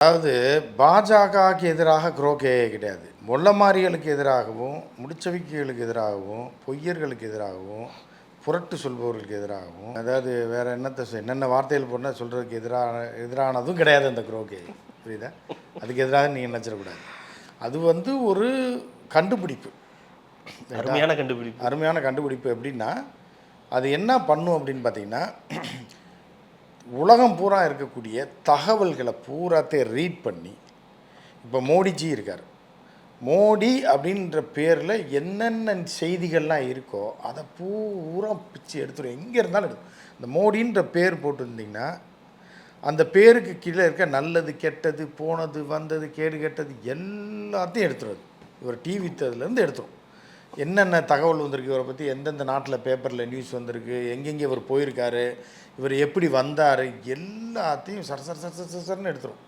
அதாவது பாஜகவுக்கு எதிராக குரோகே கிடையாது. மொள்ளமாரிகளுக்கு எதிராகவும், முடிச்சவிக்கைகளுக்கு எதிராகவும், பொய்யர்களுக்கு எதிராகவும், புரட்டு சொல்பவர்களுக்கு எதிராகவும், அதாவது வேறு என்னென்ன வார்த்தைகள் போட்டால் சொல்கிறதுக்கு எதிரானதும் கிடையாது அந்த குரோகே. புரியுதா? அதுக்கு எதிராக நீங்கள் நினச்சிடக்கூடாது. அது ஒரு கண்டுபிடிப்பு. அருமையான கண்டுபிடிப்பு எப்படின்னா, அது என்ன பண்ணும் அப்படின்னு பார்த்தீங்கன்னா, உலகம் பூரா இருக்கக்கூடிய தகவல்களை பூராத்தையும் ரீட் பண்ணி, இப்போ மோடிஜி இருக்கார். மோடி அப்படின்ற பேரில் என்னென்ன செய்திகள்லாம் இருக்கோ அதை பூரா பிச்சு எடுத்துடும். எங்கே இருந்தாலும் எடுக்கும். இந்த மோடின்ற பேர் போட்டிருந்தீங்கன்னா அந்த பேருக்கு கீழே இருக்க நல்லது கெட்டது, போனது வந்தது, கேடு கெட்டது எல்லாத்தையும் எடுத்துடுறது. இவர் டிவி விற்றதுலேருந்து எடுத்துரும். என்னென்ன தகவல் வந்திருக்கு, இவரை பற்றி எந்தெந்த நாட்டில் பேப்பரில் நியூஸ் வந்திருக்கு, எங்கெங்கே இவர் போயிருக்காரு, இவர் எப்படி வந்தார், எல்லாத்தையும் சர சர சர சரன்னு எடுத்துரும்.